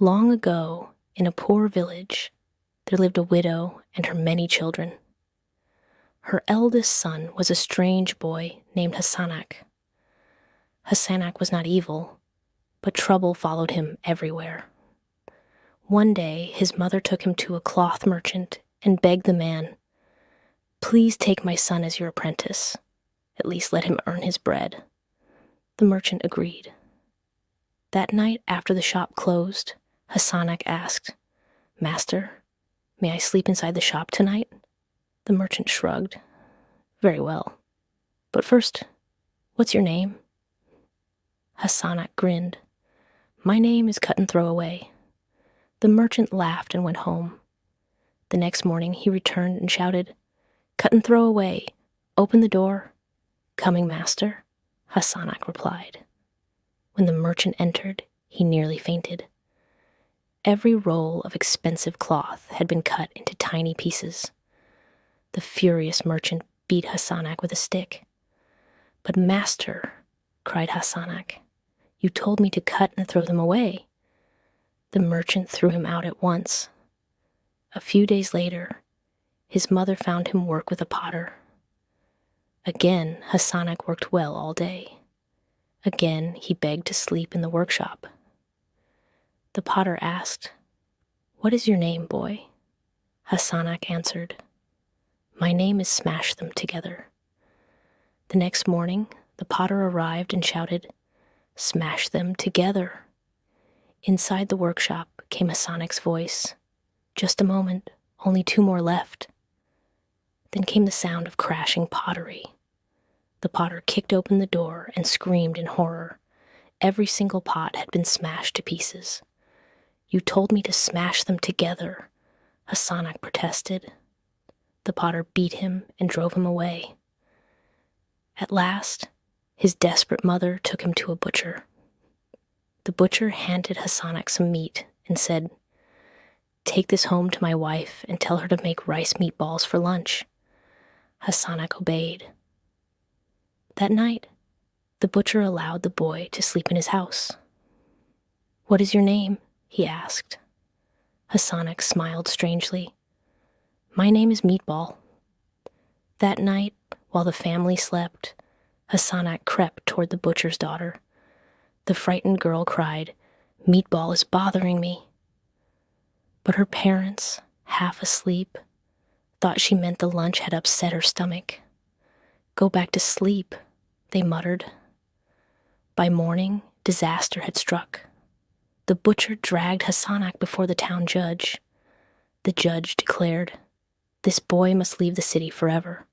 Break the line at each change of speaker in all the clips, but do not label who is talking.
Long ago, in a poor village, there lived a widow and her many children. Her eldest son was a strange boy named Hasanak. Hasanak was not evil, but trouble followed him everywhere. One day, his mother took him to a cloth merchant and begged the man, "Please take my son as your apprentice. At least let him earn his bread." The merchant agreed. That night, after the shop closed, Hasanak asked, "Master, may I sleep inside the shop tonight?" The merchant shrugged. "Very well. But first, what's your name?" Hasanak grinned. "My name is Cut and Throw Away." The merchant laughed and went home. The next morning he returned and shouted, "Cut and Throw Away, open the door." "Coming, master," Hasanak replied. When the merchant entered, he nearly fainted. Every roll of expensive cloth had been cut into tiny pieces. The furious merchant beat Hasanak with a stick. "But master," cried Hasanak, "you told me to cut and throw them away." The merchant threw him out at once. A few days later, his mother found him work with a potter. Again, Hasanak worked well all day. Again, he begged to sleep in the workshop. The potter asked, "What is your name, boy?" Hasanak answered, "My name is Smash Them Together." The next morning, the potter arrived and shouted, "Smash them together." Inside the workshop came Hasanak's voice. "Just a moment, only 2 more left." Then came the sound of crashing pottery. The potter kicked open the door and screamed in horror. Every single pot had been smashed to pieces. "You told me to smash them together," Hasanak protested. The potter beat him and drove him away. At last, his desperate mother took him to a butcher. The butcher handed Hasanak some meat and said, "Take this home to my wife and tell her to make rice meatballs for lunch." Hasanak obeyed. That night, the butcher allowed the boy to sleep in his house. "What is your name?" he asked. Hasanak smiled strangely. "My name is Meatball." That night, while the family slept, Hasanak crept toward the butcher's daughter. The frightened girl cried, "Meatball is bothering me." But her parents, half asleep, thought she meant the lunch had upset her stomach. "Go back to sleep," they muttered. By morning, disaster had struck. The butcher dragged Hasanak before the town judge. The judge declared, "This boy must leave the city forever."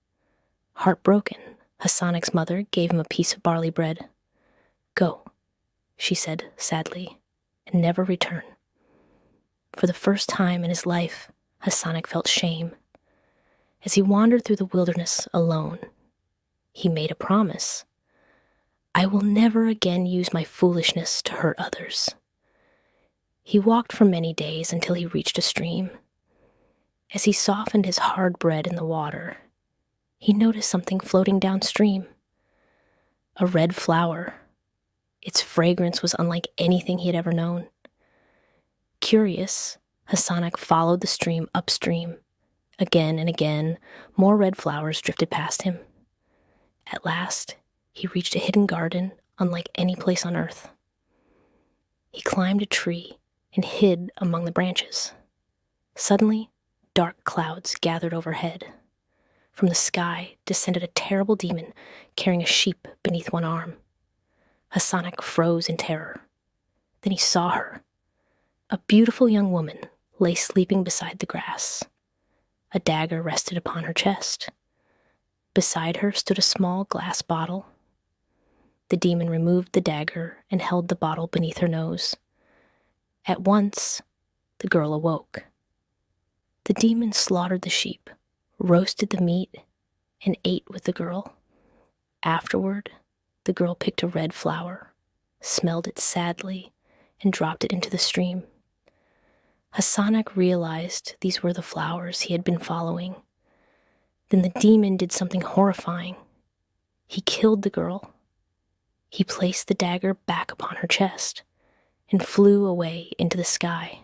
Heartbroken, Hasanak's mother gave him a piece of barley bread. "Go," she said sadly, "and never return." For the first time in his life, Hasanak felt shame. As he wandered through the wilderness alone, he made a promise. "I will never again use my foolishness to hurt others." He walked for many days until he reached a stream. As he softened his hard bread in the water, he noticed something floating downstream. A red flower. Its fragrance was unlike anything he had ever known. Curious, Hasanak followed the stream upstream. Again and again, more red flowers drifted past him. At last, he reached a hidden garden unlike any place on earth. He climbed a tree and hid among the branches. Suddenly, dark clouds gathered overhead. From the sky descended a terrible demon carrying a sheep beneath one arm. Hasanak froze in terror. Then he saw her. A beautiful young woman lay sleeping beside the grass. A dagger rested upon her chest. Beside her stood a small glass bottle. The demon removed the dagger and held the bottle beneath her nose. At once, the girl awoke. The demon slaughtered the sheep, roasted the meat, and ate with the girl. Afterward, the girl picked a red flower, smelled it sadly, and dropped it into the stream. Hasanak realized these were the flowers he had been following. Then the demon did something horrifying. He killed the girl. He placed the dagger back upon her chest and flew away into the sky.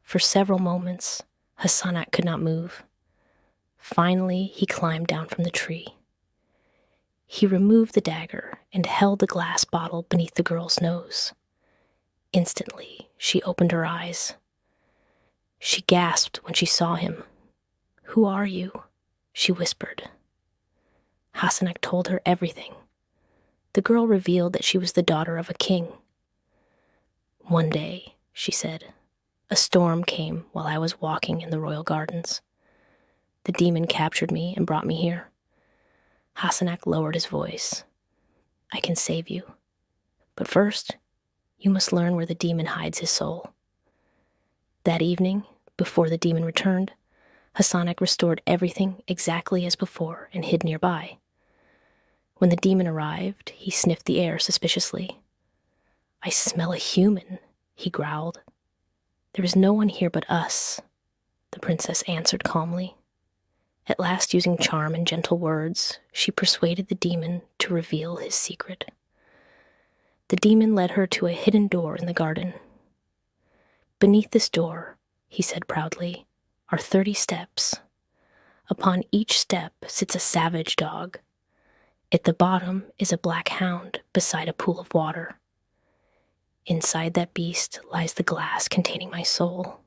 For several moments, Hasanak could not move. Finally, he climbed down from the tree. He removed the dagger and held the glass bottle beneath the girl's nose. Instantly, she opened her eyes. She gasped when she saw him. "Who are you?" she whispered. Hasanak told her everything. The girl revealed that she was the daughter of a king. "One day," she said, "a storm came while I was walking in the royal gardens. The demon captured me and brought me here." Hasanak lowered his voice. "I can save you. But first, you must learn where the demon hides his soul." That evening, before the demon returned, Hasanak restored everything exactly as before and hid nearby. When the demon arrived, he sniffed the air suspiciously. "I smell a human," he growled. "There is no one here but us," the princess answered calmly. At last, using charm and gentle words, she persuaded the demon to reveal his secret. The demon led her to a hidden door in the garden. "Beneath this door," he said proudly, "are 30 steps. Upon each step sits a savage dog. At the bottom is a black hound beside a pool of water. Inside that beast lies the glass containing my soul."